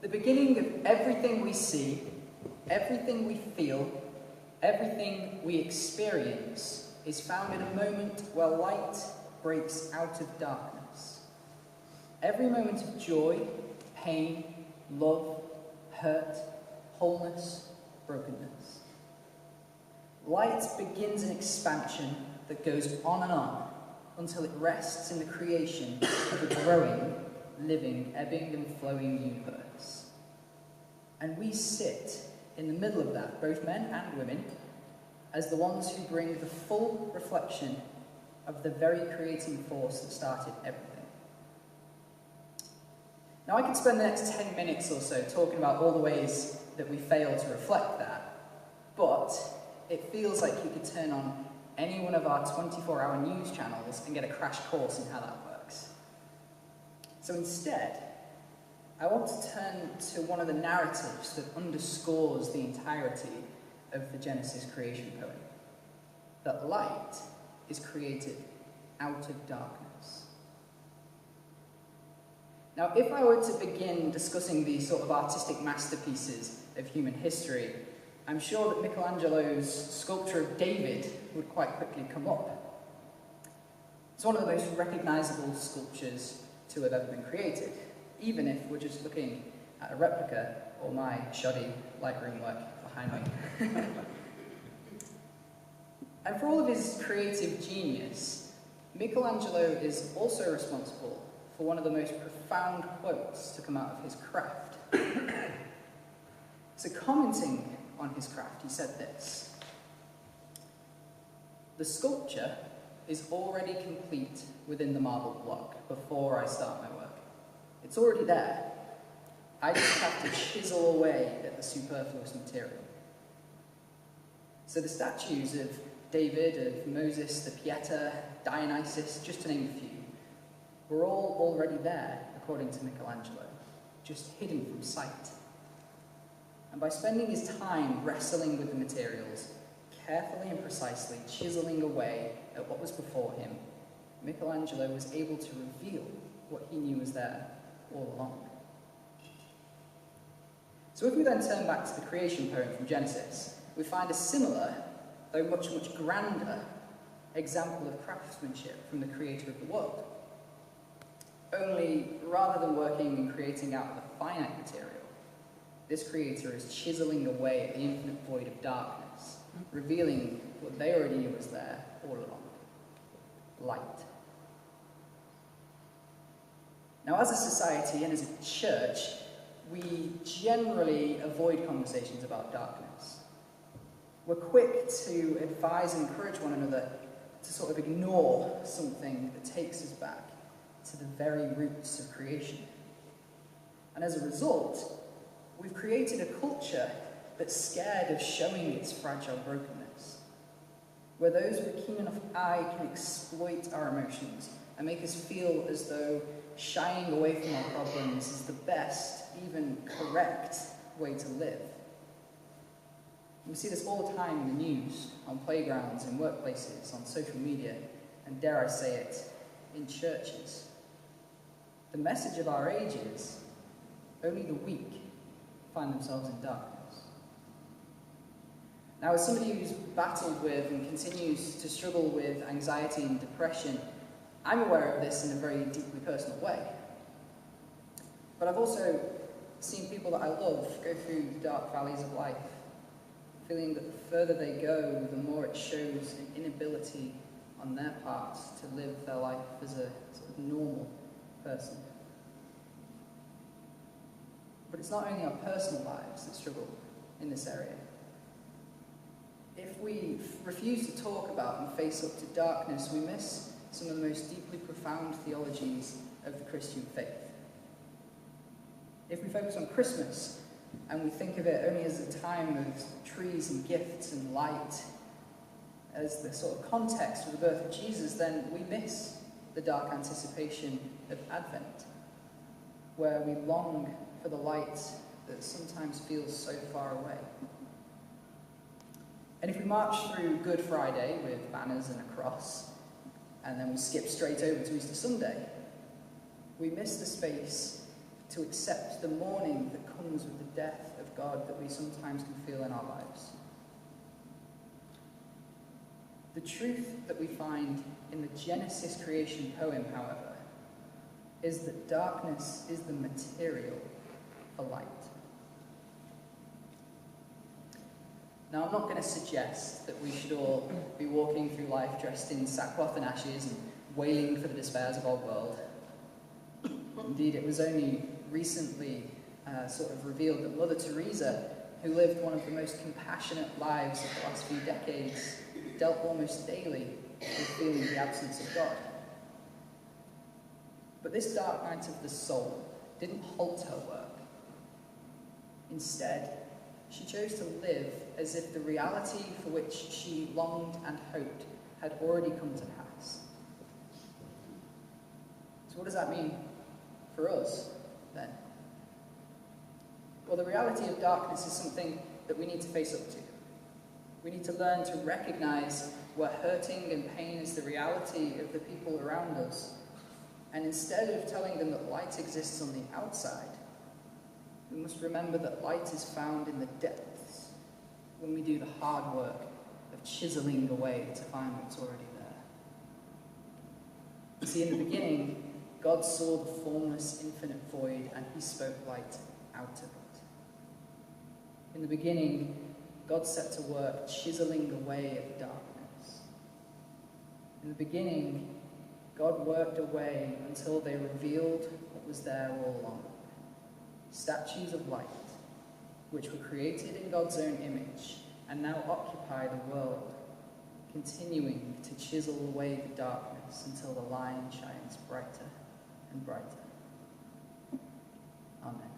The beginning of everything we see, everything we feel, everything we experience is found in a moment where light breaks out of darkness. Every moment of joy, pain, love, hurt, wholeness, brokenness. Light begins an expansion that goes on and on until it rests in the creation of a growing, living, ebbing and flowing universe. And we sit in the middle of that, both men and women, as the ones who bring the full reflection of the very creating force that started everything. Now I could spend the next 10 minutes or so talking about all the ways that we fail to reflect that, but it feels like you could turn on any one of our 24-hour news channels and get a crash course in how that works. So instead, I want to turn to one of the narratives that underscores the entirety of the Genesis creation poem, that light is created out of darkness. Now, if I were to begin discussing these sort of artistic masterpieces of human history, I'm sure that Michelangelo's sculpture of David would quite quickly come up. It's one of the most recognisable sculptures to have ever been created, even if we're just looking at a replica or my shoddy Lightroom work behind me. And for all of his creative genius, Michelangelo is also responsible for one of the most profound quotes to come out of his craft. So commenting on his craft, he said this: "The sculpture is already complete within the marble block before I start my work. It's already there. I just have to chisel away at the superfluous material." So the statues of David, of Moses, the Pieta, Dionysus, just to name a few, were all already there, according to Michelangelo, just hidden from sight. And by spending his time wrestling with the materials, carefully and precisely chiseling away at what was before him, Michelangelo was able to reveal what he knew was there all along. So if we then turn back to the creation poem from Genesis, we find a similar, though much, much grander, example of craftsmanship from the creator of the world. Only, rather than working and creating out of the finite material, this creator is chiseling away at the infinite void of darkness, revealing what they already knew was there all along: light. Now, as a society and as a church, we generally avoid conversations about darkness. We're quick to advise and encourage one another to sort of ignore something that takes us back to the very roots of creation. And as a result, we've created a culture that's scared of showing its fragile brokenness, where those with a keen enough eye can exploit our emotions and make us feel as though shying away from our problems is the best, even correct, way to live. We see this all the time in the news, on playgrounds, in workplaces, on social media, and dare I say it, in churches. The message of our age is, only the weak find themselves in darkness. Now, as somebody who's battled with and continues to struggle with anxiety and depression, I'm aware of this in a very deeply personal way. But I've also seen people that I love go through the dark valleys of life, feeling that the further they go, the more it shows an inability on their part to live their life as a sort of normal person. But it's not only our personal lives that struggle in this area. If we refuse to talk about and face up to darkness, we miss some of the most deeply profound theologies of the Christian faith. If we focus on Christmas and we think of it only as a time of trees and gifts and light, as the sort of context for the birth of Jesus, then we miss the dark anticipation of Advent, where we long for the light that sometimes feels so far away. And if we march through Good Friday with banners and a cross, and then we skip straight over to Easter Sunday, we miss the space to accept the mourning that comes with the death of God that we sometimes can feel in our lives. The truth that we find in the Genesis creation poem, however, is that darkness is the material for light. Now, I'm not going to suggest that we should all be walking through life dressed in sackcloth and ashes and wailing for the despairs of our world. Indeed, it was only recently sort of revealed that Mother Teresa, who lived one of the most compassionate lives of the last few decades, dealt almost daily with feeling the absence of God. But this dark night of the soul didn't halt her work. Instead, she chose to live as if the reality for which she longed and hoped had already come to pass. So what does that mean for us, then? Well, the reality of darkness is something that we need to face up to. We need to learn to recognize where hurting and pain is the reality of the people around us. And instead of telling them that light exists on the outside, we must remember that light is found in the depths when we do the hard work of chiseling away to find what's already there. You see, in the beginning, God saw the formless, infinite void, and he spoke light out of it. In the beginning, God set to work chiseling away at darkness. In the beginning, God worked away until they revealed what was there all along. Statues of light, which were created in God's own image and now occupy the world, continuing to chisel away the darkness until the line shines brighter and brighter. Amen.